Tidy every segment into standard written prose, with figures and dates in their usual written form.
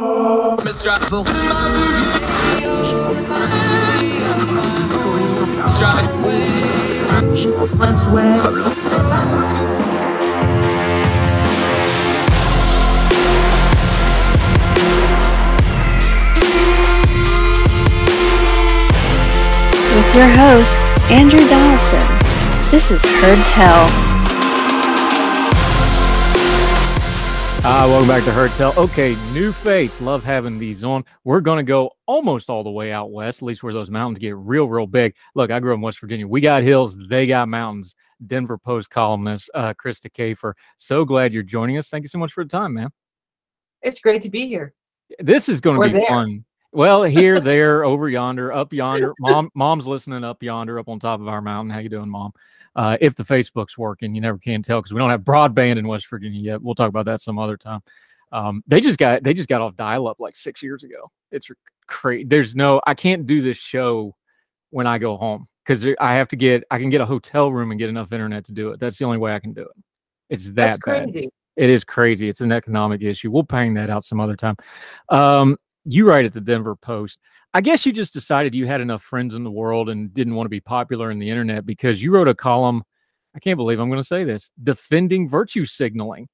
With your host, Andrew Donaldson. This is Heard Tell. Welcome back to Heard Tell. Okay, new face. Love having these on. We're going to go almost all the way out west, at least where those mountains get real, real big. Look, I grew up in West Virginia. We got hills. They got mountains. Denver Post columnist, Krista Kafer. So glad you're joining us. Thank you so much for the time, man. It's great to be here. This is going to be fun. Well, here, there, over yonder, up yonder. Mom's listening up yonder, up on top of our mountain. How you doing, Mom? If the Facebook's working, you never can tell because we don't have broadband in West Virginia yet. We'll talk about that some other time. They just got off dial-up like 6 years ago. It's crazy. I can't do this show when I go home because I can get a hotel room and get enough internet to do it. That's the only way I can do it. It's that's crazy. It is crazy. It's an economic issue. We'll bang that out some other time. You write at the Denver Post. I guess you just decided you had enough friends in the world and didn't want to be popular in the internet because you wrote a column. I can't believe I'm going to say this, defending virtue signaling.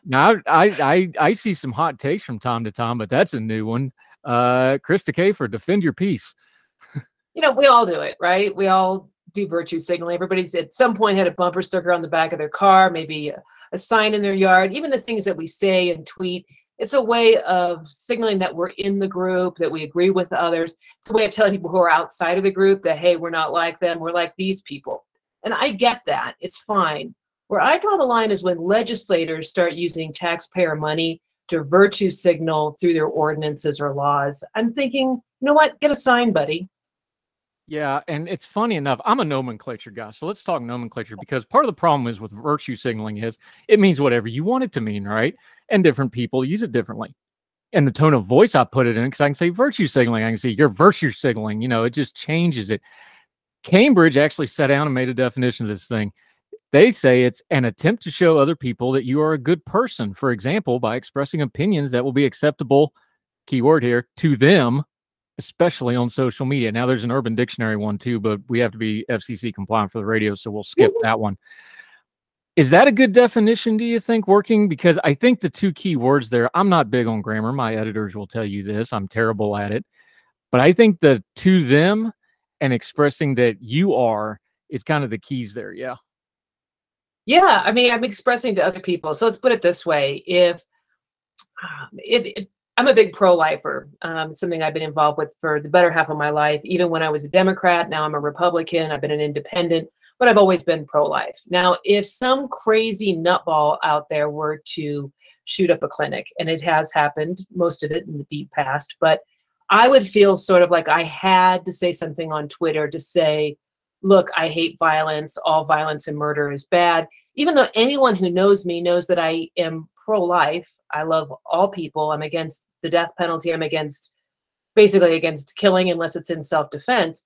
Now, I see some hot takes from time to time, but that's a new one. Krista Kafer, defend your piece. We all do it, right? We all do virtue signaling. Everybody's at some point had a bumper sticker on the back of their car, maybe a sign in their yard, even the things that we say and tweet. It's a way of signaling that we're in the group, that we agree with others. It's a way of telling people who are outside of the group that, hey, we're not like them. We're like these people. And I get that. It's fine. Where I draw the line is when legislators start using taxpayer money to virtue signal through their ordinances or laws. I'm thinking, you know what? Get a sign, buddy. Yeah, and it's funny enough, I'm a nomenclature guy, so let's talk nomenclature because part of the problem is with virtue signaling is it means whatever you want it to mean, right? And different people use it differently. And the tone of voice I put it in, because I can say virtue signaling, I can say you're virtue signaling, it just changes it. Cambridge actually sat down and made a definition of this thing. They say it's an attempt to show other people that you are a good person, for example, by expressing opinions that will be acceptable, keyword here, to them, especially on social media. Now there's an Urban Dictionary one too, but we have to be FCC compliant for the radio, so we'll skip that one. Is that a good definition, do you think, working? Because I think the two key words there, I'm not big on grammar. My editors will tell you this. I'm terrible at it. But I think the to them and expressing that you are is kind of the keys there, yeah. Yeah, I mean, I'm expressing to other people. So let's put it this way. If I'm a big pro-lifer, something I've been involved with for the better half of my life. Even when I was a Democrat, now I'm a Republican. I've been an independent, but I've always been pro-life. Now, if some crazy nutball out there were to shoot up a clinic, and it has happened, most of it in the deep past, but I would feel sort of like I had to say something on Twitter to say, look, I hate violence. All violence and murder is bad. Even though anyone who knows me knows that I am pro-life. I love all people. I'm against the death penalty. I'm basically against killing unless it's in self-defense.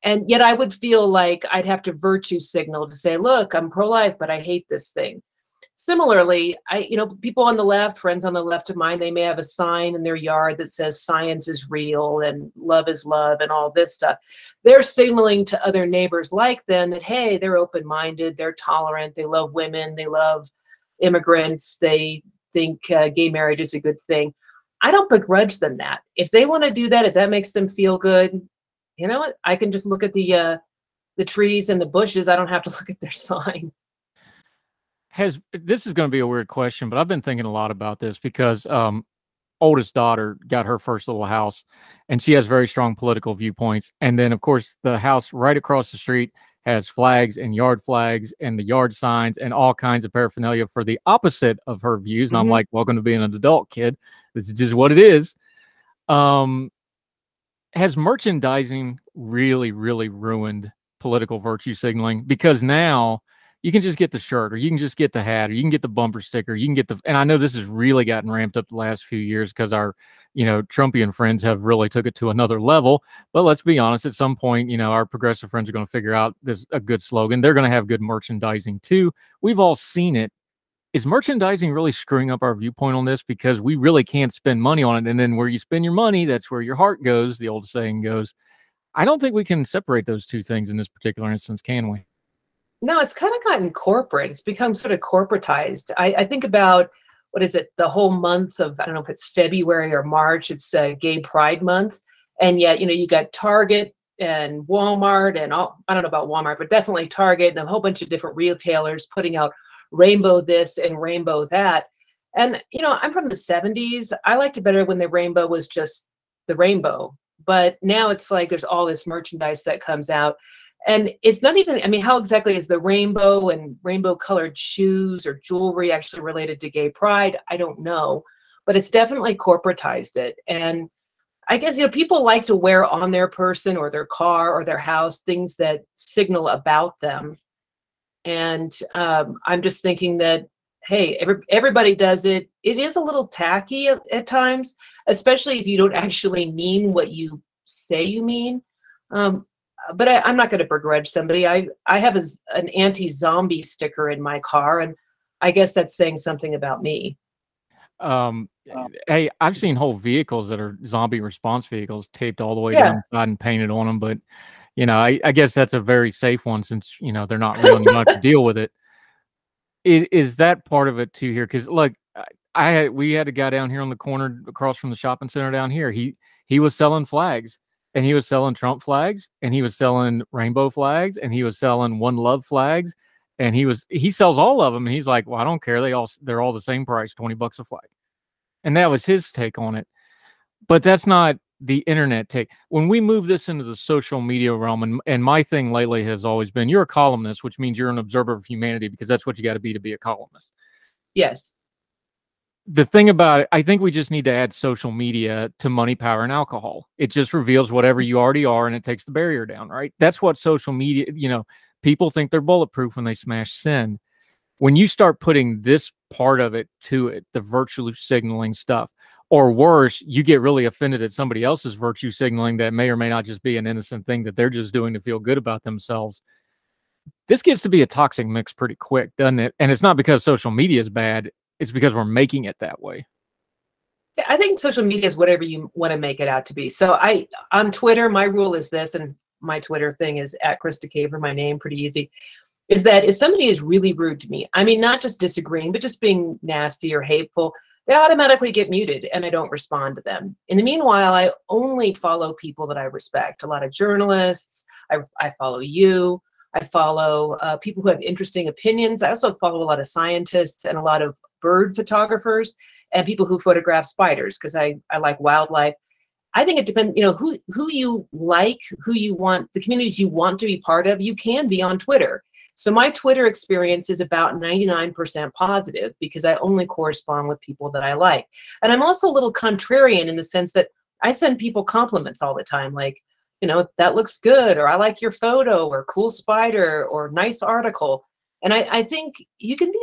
And yet I would feel like I'd have to virtue signal to say, look, I'm pro-life, but I hate this thing. Similarly, people on the left, friends on the left of mine, they may have a sign in their yard that says science is real and love is love and all this stuff. They're signaling to other neighbors like them that, hey, they're open-minded, they're tolerant, they love women, they love immigrants, they think gay marriage is a good thing. I don't begrudge them that. If they want to do that, if that makes them feel good, you know what? I can just look at the trees and the bushes. I don't have to look at their sign. This is going to be a weird question, but I've been thinking a lot about this because oldest daughter got her first little house, and she has very strong political viewpoints. And then, of course, the house right across the street has flags and yard flags and the yard signs and all kinds of paraphernalia for the opposite of her views. And I'm like, welcome to being an adult, kid. This is just what it is. Has merchandising really, really ruined political virtue signaling? Because now you can just get the shirt, or you can just get the hat, or you can get the bumper sticker, you can get and I know this has really gotten ramped up the last few years because our, Trumpian friends have really took it to another level. But let's be honest, at some point, our progressive friends are going to figure out this a good slogan. They're going to have good merchandising too. We've all seen it. is merchandising really screwing up our viewpoint on this? Because we really can't spend money on it. And then where you spend your money, that's where your heart goes, the old saying goes. I don't think we can separate those two things in this particular instance, can we? No, it's kind of gotten corporate. It's become sort of corporatized. I think about, what is it, the whole month of, I don't know if it's February or March, it's Gay Pride Month. And yet, you got Target and Walmart and all, I don't know about Walmart, but definitely Target and a whole bunch of different retailers putting out rainbow this and rainbow that. And, I'm from the 70s. I liked it better when the rainbow was just the rainbow. But now it's like there's all this merchandise that comes out. And it's not even, I mean, how exactly is the rainbow and rainbow colored shoes or jewelry actually related to gay pride? I don't know. But it's definitely corporatized it. And I guess, people like to wear on their person or their car or their house things that signal about them. And I'm just thinking that, hey, everybody does it. It is a little tacky at times, especially if you don't actually mean what you say you mean. But I'm not going to begrudge somebody. I have an anti-zombie sticker in my car, and I guess that's saying something about me. Hey, I've seen whole vehicles that are zombie response vehicles taped all the way Yeah. down the side and painted on them. But, I guess that's a very safe one since, they're not real and you don't have to deal with it. Is that part of it too here? Because look, we had a guy down here on the corner across from the shopping center down here. He was selling flags, and he was selling Trump flags, and he was selling rainbow flags, and he was selling One Love flags, and he sells all of them. And he's like, well, I don't care. They're all the same price, $20 a flag. And that was his take on it. But that's not the internet take. When we move this into the social media realm, and my thing lately has always been, you're a columnist, which means you're an observer of humanity, because that's what you got to be a columnist. Yes. The thing about it, I think we just need to add social media to money, power, and alcohol. It just reveals whatever you already are, and it takes the barrier down, right? That's what social media, people think they're bulletproof when they smash send. When you start putting this part of it to it, the virtue signaling stuff, or worse, you get really offended at somebody else's virtue signaling that may or may not just be an innocent thing that they're just doing to feel good about themselves. This gets to be a toxic mix pretty quick, doesn't it? And it's not because social media is bad. It's because we're making it that way. I think social media is whatever you want to make it out to be. So on Twitter, my rule is this, and my Twitter thing is at Krista Kafer, my name, pretty easy, is that if somebody is really rude to me, I mean, not just disagreeing, but just being nasty or hateful, they automatically get muted and I don't respond to them. In the meanwhile, I only follow people that I respect. A lot of journalists, I follow you, I follow people who have interesting opinions. I also follow a lot of scientists and a lot of bird photographers and people who photograph spiders, because I like wildlife. I think it depends, who you like, who you want, the communities you want to be part of, you can be on Twitter. So my Twitter experience is about 99% positive because I only correspond with people that I like. And I'm also a little contrarian in the sense that I send people compliments all the time, like, that looks good, or I like your photo, or cool spider, or nice article. And I think you can be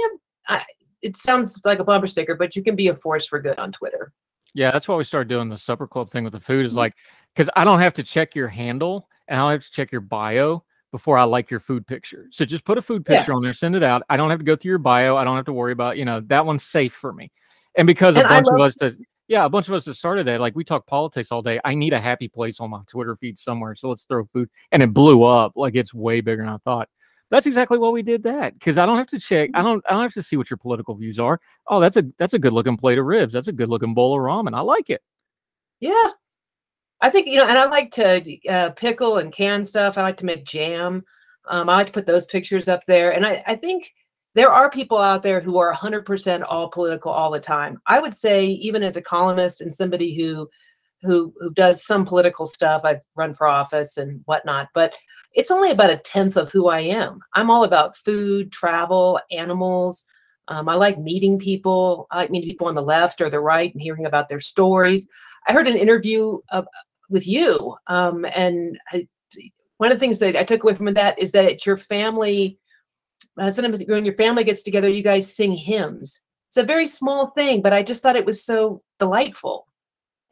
it sounds like a bumper sticker, but you can be a force for good on Twitter. Yeah, that's why we started doing the supper club thing with the food, is like, because I don't have to check your handle and I don't have to check your bio before I like your food picture. So just put a food picture on there, send it out. I don't have to go through your bio. I don't have to worry about, that one's safe for me. And because a bunch of us that started that, like, we talk politics all day. I need a happy place on my Twitter feed somewhere. So let's throw food. And it blew up. Like, it's way bigger than I thought. That's exactly why we did that. Because I don't have to check. I don't have to see what your political views are. Oh, that's a good looking plate of ribs. That's a good looking bowl of ramen. I like it. Yeah. I think, and I like to pickle and can stuff. I like to make jam. I like to put those pictures up there. And I think there are people out there who are 100% all political all the time. I would say, even as a columnist and somebody who does some political stuff, I've run for office and whatnot, but it's only about a tenth of who I am. I'm all about food, travel, animals. I like meeting people. I like meeting people on the left or the right and hearing about their stories. I heard an interview with you, and one of the things that I took away from that is that your family, sometimes when your family gets together, you guys sing hymns. It's a very small thing, but I just thought it was so delightful.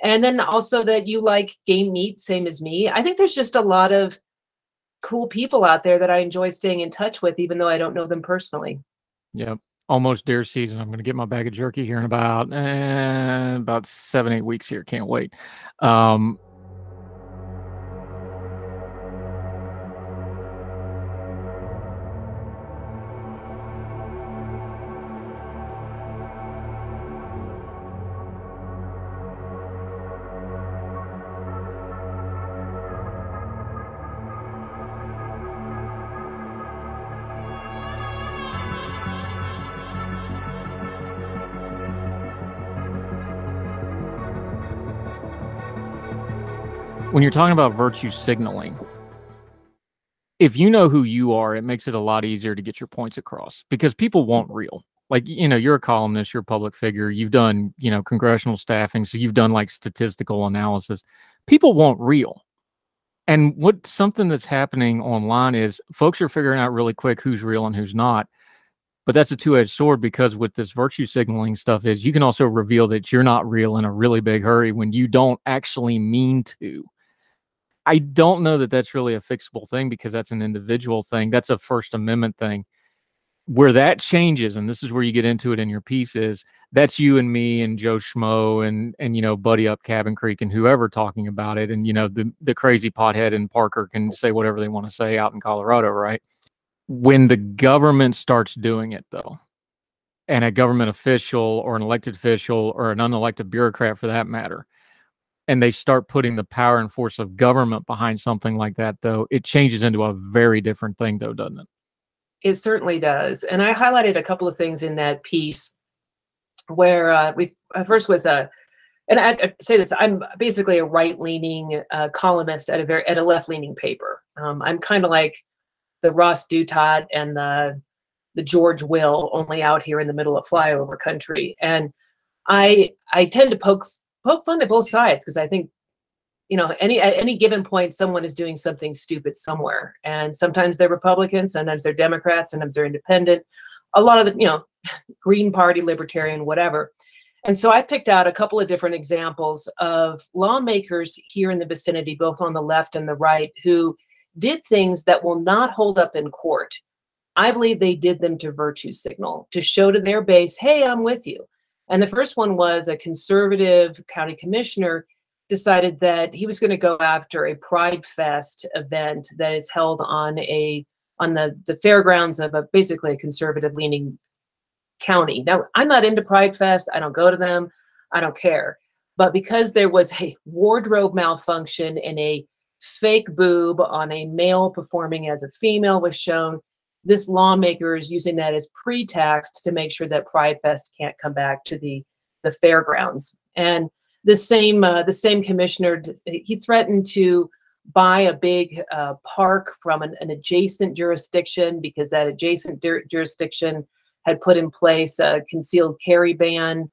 And then also that you like game meat, same as me. I think there's just a lot of cool people out there that I enjoy staying in touch with, even though I don't know them personally. Yeah. almost deer season. I'm going to get my bag of jerky here in about 7-8 weeks here. Can't wait. When you're talking about virtue signaling, if you know who you are, it makes it a lot easier to get your points across because people want real. Like, you're a columnist, you're a public figure, you've done, congressional staffing, so you've done like statistical analysis. People want real. And something that's happening online is folks are figuring out really quick who's real and who's not. But that's a two-edged sword because with this virtue signaling stuff is you can also reveal that you're not real in a really big hurry when you don't actually mean to. I don't know that that's really a fixable thing because that's an individual thing. That's a First Amendment thing. Where that changes, and this is where you get into it in your piece, is that's you and me and Joe Schmo and Buddy up Cabin Creek and whoever talking about it. And, the crazy pothead in Parker can say whatever they want to say out in Colorado, right? When the government starts doing it, though, and a government official or an elected official or an unelected bureaucrat for that matter, and they start putting the power and force of government behind something like that, though, it changes into a very different thing, though, doesn't it? It certainly does. And I highlighted a couple of things in that piece where we first was and I say this, I'm basically a right-leaning columnist at a left-leaning paper. I'm kind of like the Ross Douthat and the George Will, only out here in the middle of flyover country. And I tend to poke fun at both sides because I think, at any given point, someone is doing something stupid somewhere. And sometimes they're Republicans, sometimes they're Democrats, sometimes they're independent. A lot of the, Green Party, Libertarian, whatever. And so I picked out a couple of different examples of lawmakers here in the vicinity, both on the left and the right, who did things that will not hold up in court. I believe they did them to virtue signal, to show to their base, hey, I'm with you. And the first one was a conservative county commissioner decided that he was going to go after a Pride Fest event that is held on the fairgrounds of basically a conservative leaning county. Now, I'm not into Pride Fest. I don't go to them. I don't care. But because there was a wardrobe malfunction and a fake boob on a male performing as a female was shown, this lawmaker is using that as pretext to make sure that Pride Fest can't come back to the fairgrounds. And the same commissioner, he threatened to buy a big park from an adjacent jurisdiction because that adjacent jurisdiction had put in place a concealed carry ban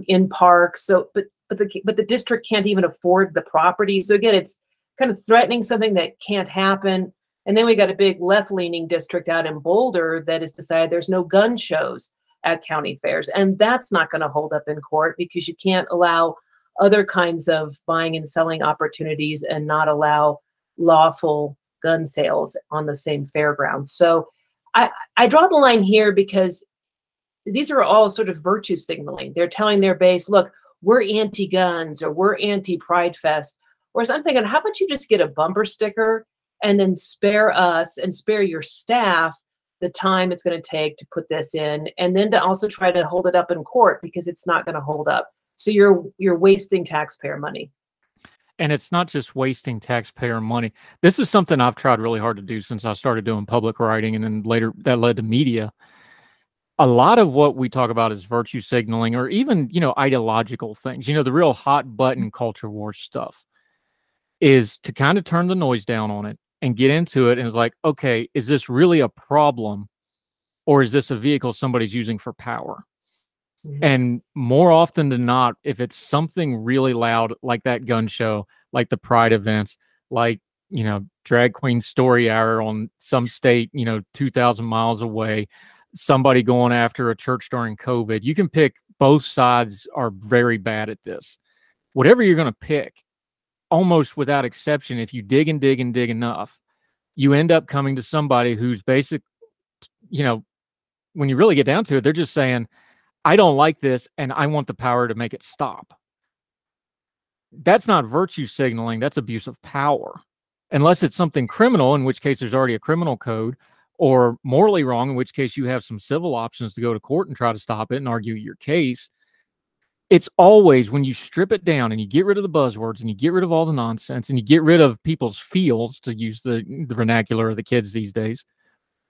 in parks. So, but the district can't even afford the property. So again, it's kind of threatening something that can't happen. And then we got a big left-leaning district out in Boulder that has decided there's no gun shows at county fairs. And that's not going to hold up in court because you can't allow other kinds of buying and selling opportunities and not allow lawful gun sales on the same fairgrounds. So I draw the line here because these are all sort of virtue signaling. They're telling their base, look, we're anti-guns or we're anti-Pride Fest. Whereas I'm thinking, how about you just get a bumper sticker and then spare us and spare your staff the time it's going to take to put this in, and then to also try to hold it up in court because it's not going to hold up. So you're wasting taxpayer money. And it's not just wasting taxpayer money. This is something I've tried really hard to do since I started doing public writing, and then later that led to media. A lot of what we talk about is virtue signaling or even, ideological things. The real hot button culture war stuff is to kind of turn the noise down on it and get into it. And it's like, okay, is this really a problem or is this a vehicle somebody's using for power? Mm-hmm. And more often than not, if it's something really loud, like that gun show, like the Pride events, like, drag queen story hour on some state, 2,000 miles away, somebody going after a church during COVID, you can pick. Both sides are very bad at this. Whatever you're going to pick, almost without exception, if you dig and dig and dig enough, you end up coming to somebody who's when you really get down to it, they're just saying, I don't like this and I want the power to make it stop. That's not virtue signaling, that's abuse of power. Unless it's something criminal, in which case there's already a criminal code, or morally wrong, in which case you have some civil options to go to court and try to stop it and argue your case. It's always, when you strip it down and you get rid of the buzzwords and you get rid of all the nonsense and you get rid of people's feels, to use the vernacular of the kids these days,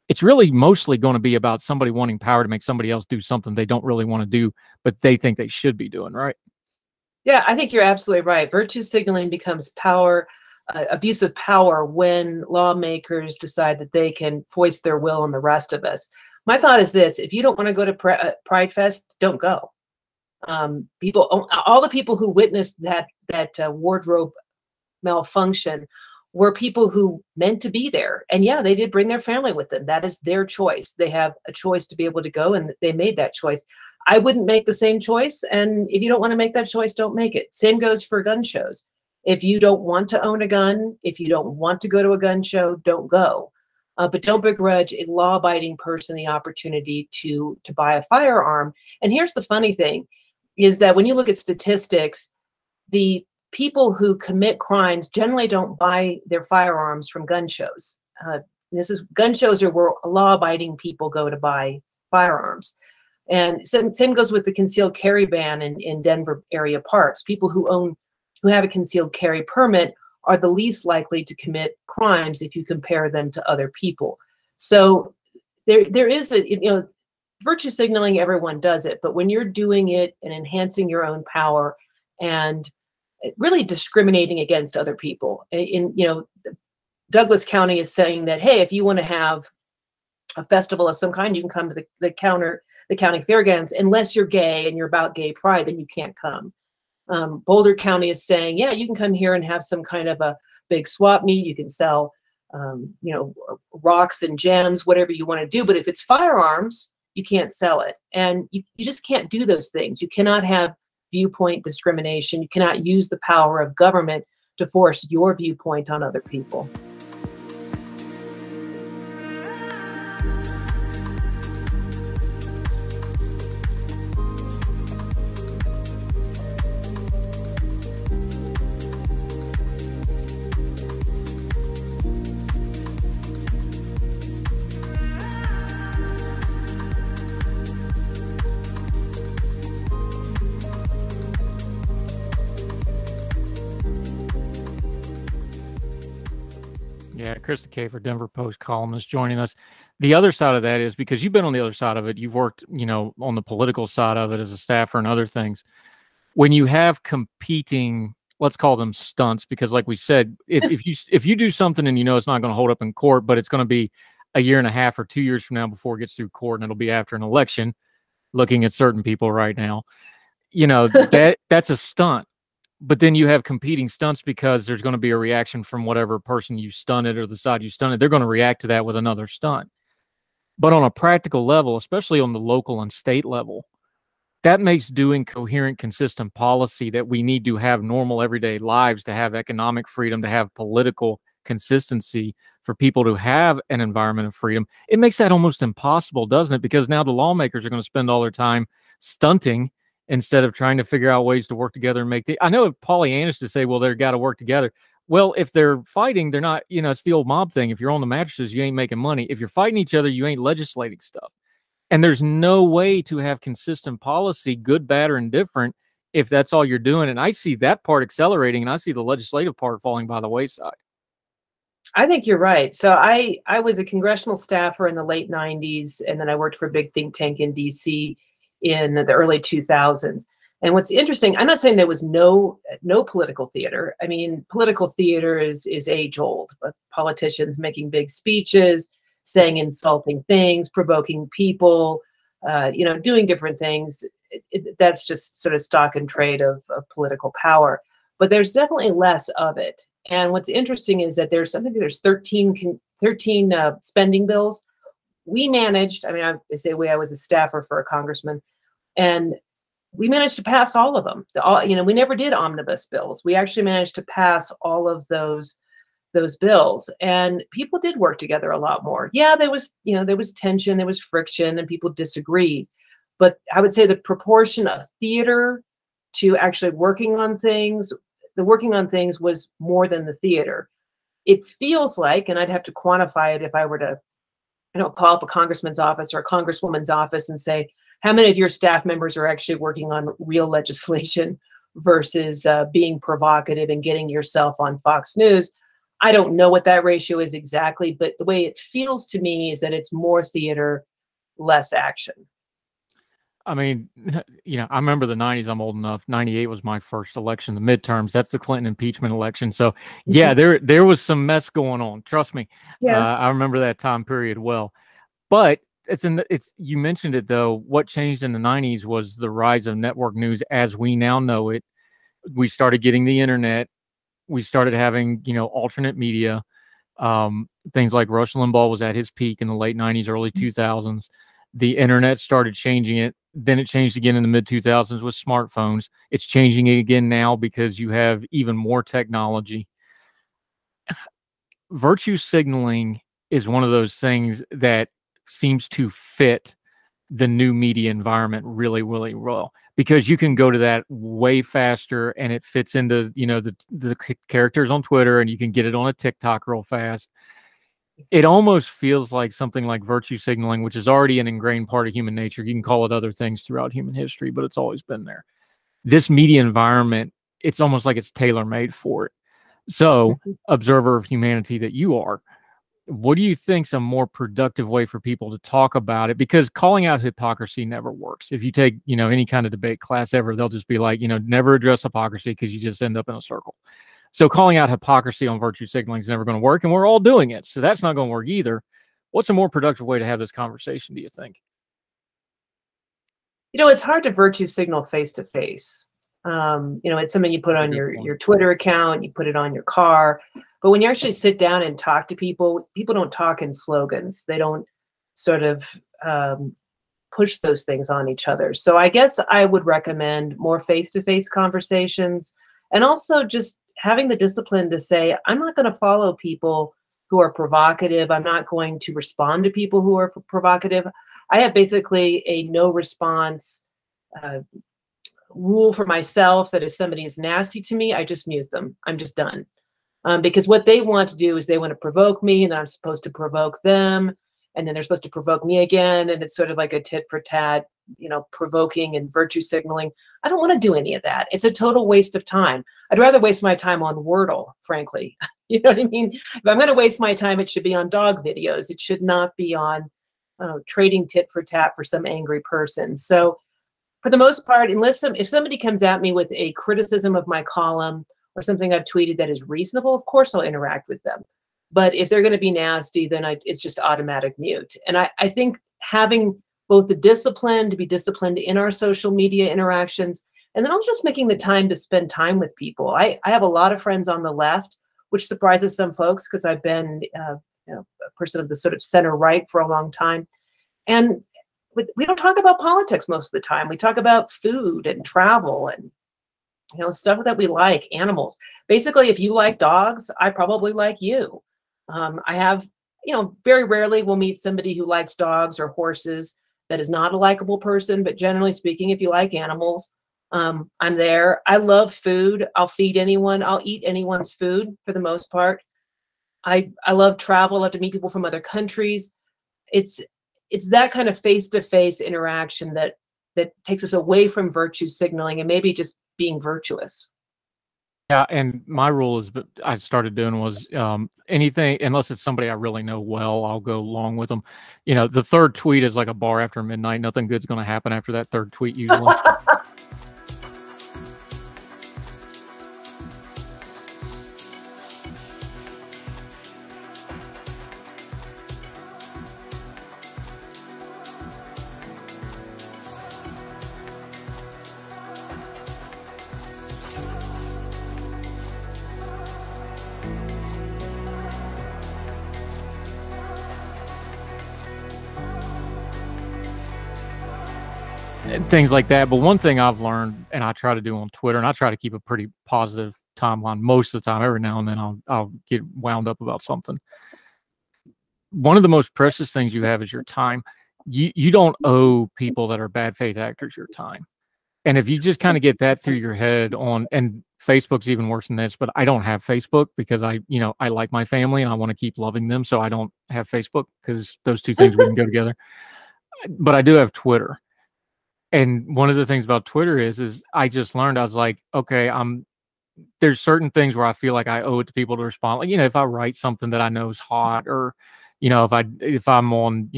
it's really mostly going to be about somebody wanting power to make somebody else do something they don't really want to do, but they think they should be doing, right? Yeah, I think you're absolutely right. Virtue signaling becomes power, abuse of power, when lawmakers decide that they can foist their will on the rest of us. My thought is this: if you don't want to go to Pride Fest, don't go. All the people who witnessed that wardrobe malfunction were people who meant to be there. And yeah, they did bring their family with them. That is their choice. They have a choice to be able to go, and they made that choice. I wouldn't make the same choice. And if you don't want to make that choice, don't make it. Same goes for gun shows. If you don't want to own a gun, if you don't want to go to a gun show, don't go. But don't begrudge a law-abiding person the opportunity to buy a firearm. And here's the funny thing, is that when you look at statistics, the people who commit crimes generally don't buy their firearms from gun shows. Gun shows are where law-abiding people go to buy firearms. And same goes with the concealed carry ban in Denver area parks. People who have a concealed carry permit are the least likely to commit crimes if you compare them to other people. So there is virtue signaling, everyone does it, but when you're doing it and enhancing your own power and really discriminating against other people, Douglas County is saying that, hey, if you want to have a festival of some kind, you can come to the county fairgrounds. Unless you're gay and you're about gay pride, then you can't come. Boulder County is saying, yeah, you can come here and have some kind of a big swap meet. You can sell, rocks and gems, whatever you want to do. But if it's firearms, you can't sell it. And you just can't do those things. You cannot have viewpoint discrimination. You cannot use the power of government to force your viewpoint on other people. Yeah, Krista Kafer, Denver Post columnist, joining us. The other side of that is, because you've been on the other side of it, you've worked, on the political side of it as a staffer and other things. When you have competing, let's call them stunts, because like we said, if you do something and it's not going to hold up in court, but it's going to be a year and a half or 2 years from now before it gets through court, and it'll be after an election, looking at certain people right now, that's a stunt. But then you have competing stunts, because there's going to be a reaction from whatever person you stunted or the side you stunted. They're going to react to that with another stunt. But on a practical level, especially on the local and state level, that makes doing coherent, consistent policy that we need to have normal everyday lives, to have economic freedom, to have political consistency, for people to have an environment of freedom. It makes that almost impossible, doesn't it? Because now the lawmakers are going to spend all their time stunting instead of trying to figure out ways to work together and I know Pollyannish to say, well, they've got to work together. Well, if they're fighting, they're not, it's the old mob thing. If you're on the mattresses, you ain't making money. If you're fighting each other, you ain't legislating stuff. And there's no way to have consistent policy, good, bad, or indifferent, if that's all you're doing. And I see that part accelerating, and I see the legislative part falling by the wayside. I think you're right. So I was a congressional staffer in the late 90s, and then I worked for a big think tank in DC in the early 2000s. And what's interesting, I'm not saying there was no political theater. I mean, political theater is age old. Politicians making big speeches, saying insulting things, provoking people, doing different things. That's just sort of stock and trade of political power. But there's definitely less of it. And what's interesting is that there's 13 spending bills. We managed, I say I was a staffer for a congressman, and we managed to pass all of them. We never did omnibus bills. We actually managed to pass all of those those bills. And people did work together a lot more. Yeah, there was, there was tension, there was friction, and people disagreed. But I would say the proportion of theater to actually working on things, the working on things was more than the theater. It feels like, and I'd have to quantify it if I were to, call up a congressman's office or a congresswoman's office and say, how many of your staff members are actually working on real legislation versus being provocative and getting yourself on Fox News? I don't know what that ratio is exactly, but the way it feels to me is that it's more theater, less action. I mean, I remember the 90s. I'm old enough. 98 was my first election, the midterms. That's the Clinton impeachment election. So, yeah, there was some mess going on. Trust me. Yeah. I remember that time period well. But you mentioned it, though. What changed in the 90s was the rise of network news as we now know it. We started getting the internet. We started having, alternate media. Things like Rush Limbaugh was at his peak in the late 90s, early 2000s. The internet started changing it. Then it changed again in the mid 2000s with smartphones. It's changing again now because you have even more technology. Virtue signaling is one of those things that seems to fit the new media environment really, really well, because you can go to that way faster and it fits into, the characters on Twitter, and you can get it on a TikTok real fast. It almost feels like something like virtue signaling, which is already an ingrained part of human nature. You can call it other things throughout human history, but it's always been there. This media environment, it's almost like it's tailor-made for it. So, observer of humanity that you are, what do you think's a more productive way for people to talk about it? Because calling out hypocrisy never works. If you take, any kind of debate class ever, they'll just be like, never address hypocrisy because you just end up in a circle. So calling out hypocrisy on virtue signaling is never going to work, and we're all doing it. So that's not going to work either. What's a more productive way to have this conversation, do you think? It's hard to virtue signal face to face. It's something you put on your Twitter account, you put it on your car. But when you actually sit down and talk to people, people don't talk in slogans. They don't sort of push those things on each other. So I guess I would recommend more face-to-face conversations, and also just having the discipline to say, I'm not going to follow people who are provocative. I'm not going to respond to people who are provocative. I have basically a no response rule for myself, that if somebody is nasty to me, I just mute them. I'm just done. Because what they want to do is they want to provoke me, and then I'm supposed to provoke them, and then they're supposed to provoke me again. And it's sort of like a tit for tat, provoking and virtue signaling. I don't want to do any of that. It's a total waste of time. I'd rather waste my time on Wordle, frankly. You know what I mean? If I'm going to waste my time, it should be on dog videos. It should not be on trading tit for tat for some angry person. So for the most part, if somebody comes at me with a criticism of my column or something I've tweeted that is reasonable, of course I'll interact with them. But if they're going to be nasty, then it's just automatic mute. And I think having both the discipline to be disciplined in our social media interactions, and then also just making the time to spend time with people. I have a lot of friends on the left, which surprises some folks because I've been a person of the sort of center right for a long time. And we don't talk about politics most of the time. We talk about food and travel and stuff that we like, animals. Basically, if you like dogs, I probably like you. I have, very rarely we'll meet somebody who likes dogs or horses that is not a likable person. But generally speaking, if you like animals, I'm there. I love food. I'll feed anyone. I'll eat anyone's food for the most part. I love travel. I love to meet people from other countries. It's that kind of face-to-face interaction that takes us away from virtue signaling and maybe just being virtuous. Yeah, and my rule is, I started doing was anything, unless it's somebody I really know well, I'll go along with them. The third tweet is like a bar after midnight. Nothing good's going to happen after that third tweet usually. things like that. But one thing I've learned, and I try to do on Twitter, and I try to keep a pretty positive timeline most of the time. Every now and then I'll get wound up about something. One of the most precious things you have is your time. You don't owe people that are bad faith actors your time. And if you just kind of get that through your head and Facebook's even worse than this, but I don't have Facebook because I like my family and I want to keep loving them. So I don't have Facebook because those two things wouldn't go together. But I do have Twitter. And one of the things about Twitter is I just learned, I was like, okay, there's certain things where I feel like I owe it to people to respond. Like, if I write something that I know is hot, or, if I'm on,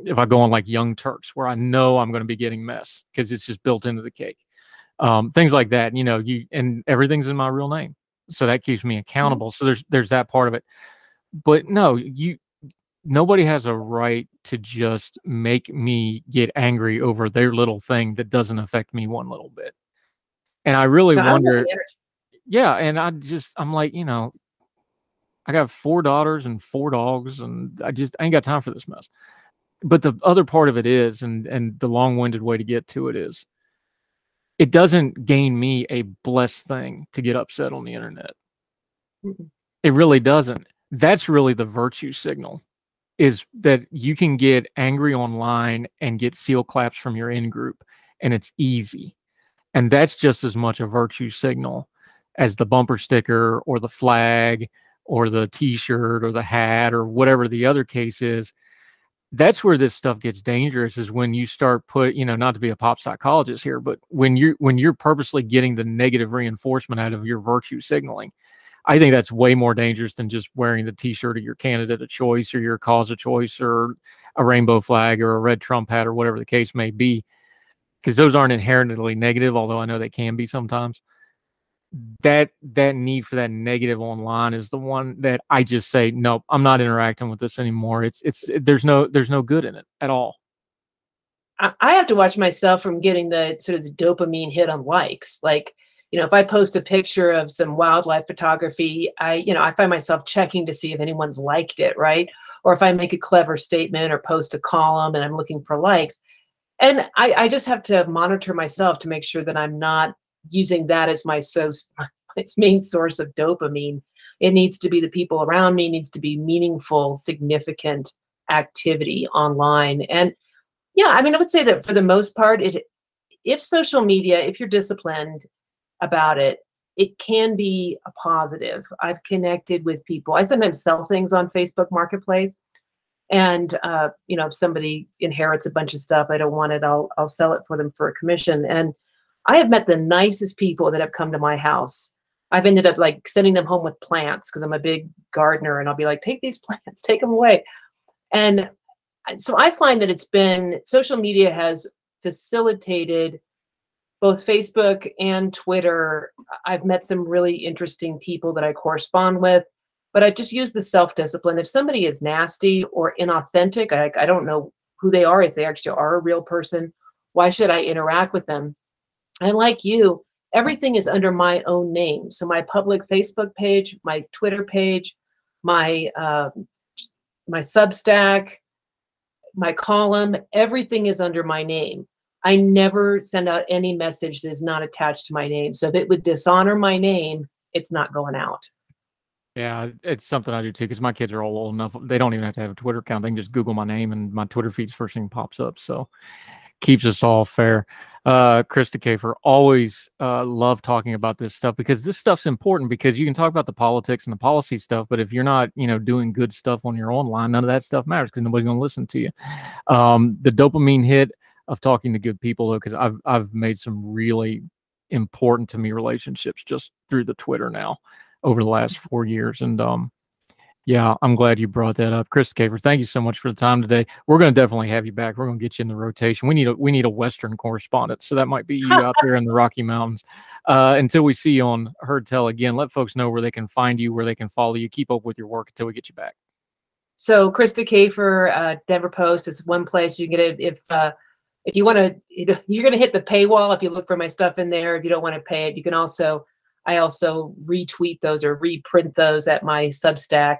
if I go on like Young Turks where I know I'm going to be getting mess because it's just built into the cake. Things like that, and everything's in my real name. So that keeps me accountable. So there's that part of it. But no, nobody has a right to just make me get angry over their little thing that doesn't affect me one little bit. And I really wonder, yeah. And I'm like, I got 4 daughters and 4 dogs, and I ain't got time for this mess. But the other part of it is, and the long-winded way to get to it is, it doesn't gain me a blessed thing to get upset on the internet. Mm-hmm. It really doesn't. That's really the virtue signal, is that you can get angry online and get seal claps from your in-group, and it's easy. And that's just as much a virtue signal as the bumper sticker or the flag or the t-shirt or the hat or whatever the other case is. That's where this stuff gets dangerous, is when you start not to be a pop psychologist here, but when you're purposely getting the negative reinforcement out of your virtue signaling. I think that's way more dangerous than just wearing the t-shirt of your candidate of choice or your cause of choice or a rainbow flag or a red Trump hat or whatever the case may be, because those aren't inherently negative, although I know they can be sometimes. That need for that negative online is the one that I just say, nope, I'm not interacting with this anymore. There's no good in it at all. I have to watch myself from getting the sort of the dopamine hit on likes. Like, if I post a picture of some wildlife photography, I find myself checking to see if anyone's liked it, right? Or if I make a clever statement or post a column and I'm looking for likes. And I just have to monitor myself to make sure that I'm not using that as my main source of dopamine. It needs to be the people around me, needs to be meaningful, significant activity online. And yeah, I mean, I would say that for the most part, if social media, if you're disciplined about it, it can be a positive. I've connected with people. I sometimes sell things on Facebook Marketplace. And, if somebody inherits a bunch of stuff, I don't want it, I'll sell it for them for a commission. And I have met the nicest people that have come to my house. I've ended up like sending them home with plants because I'm a big gardener, and I'll be like, take these plants, take them away. And so I find that social media has facilitated both Facebook and Twitter. I've met some really interesting people that I correspond with. But I just use the self-discipline. If somebody is nasty or inauthentic, I don't know who they are, if they actually are a real person, why should I interact with them? And like you, everything is under my own name. So my public Facebook page, my Twitter page, my Substack, my column, everything is under my name. I never send out any message that is not attached to my name. So if it would dishonor my name, it's not going out. Yeah, it's something I do too, because my kids are all old enough. They don't even have to have a Twitter account. They can just Google my name and my Twitter feed's first thing pops up. So keeps us all fair. Krista Kafer, always love talking about this stuff, because this stuff's important, because you can talk about the politics and the policy stuff, but if you're not, doing good stuff on your own line, none of that stuff matters, because nobody's going to listen to you. The dopamine hit of talking to good people, though, because I've made some really important to me relationships just through the Twitter now over the last 4 years. And yeah, I'm glad you brought that up. Krista Kafer, thank you so much for the time today. We're going to definitely have you back. We're going to get you in the rotation. We need a Western correspondent, so that might be you out there in the Rocky Mountains. Until we see you on Heard Tell again, let folks know where they can find you, where they can follow you, keep up with your work until we get you back. So Krista Kafer, Denver Post is one place you can get it. If you want to, you're going to hit the paywall if you look for my stuff in there. If you don't want to pay it, you can also, I also retweet those or reprint those at my Substack,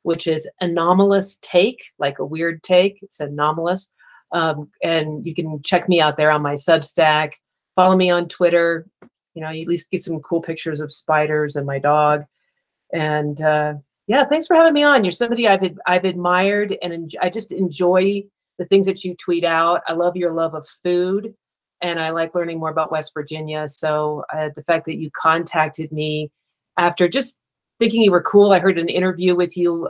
which is Anomalous Take, like a weird take. It's anomalous. And you can check me out there on my Substack. Follow me on Twitter. You know, you at least get some cool pictures of spiders and my dog. And yeah, thanks for having me on. You're somebody I've admired, and I just enjoy the things that you tweet out. I love your love of food, and I like learning more about West Virginia. So the fact that you contacted me after just thinking you were cool, I heard an interview with you,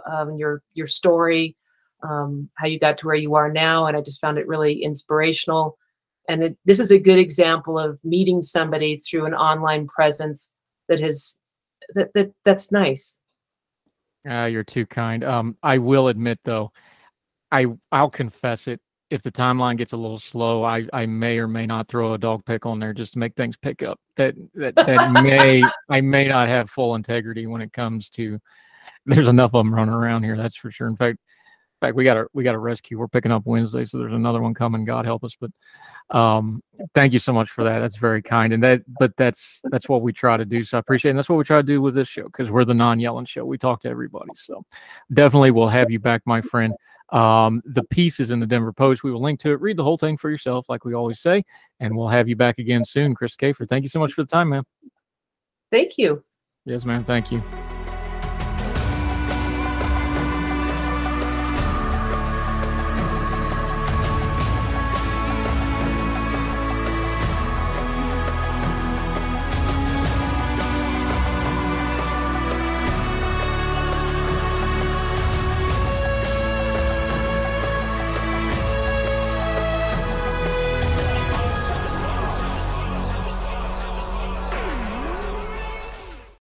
your story, how you got to where you are now, and I just found it really inspirational. And this is a good example of meeting somebody through an online presence that's nice. You're too kind. I will admit though, I'll confess it. If the timeline gets a little slow, I may or may not throw a dog pick on there just to make things pick up. That I may not have full integrity when it comes to. There's enough of them running around here, that's for sure. In fact, we got a rescue. We're picking up Wednesday, so there's another one coming. God help us. But thank you so much for that. That's very kind. And that's what we try to do. So I appreciate it. And that's what we try to do with this show, because we're the non-yelling show. We talk to everybody. So definitely we'll have you back, my friend. The piece is in the Denver Post. We will link to it. Read the whole thing for yourself, like we always say. And we'll have you back again soon. Krista Kafer, thank you so much for the time, man. Thank you. Yes, man. Thank you.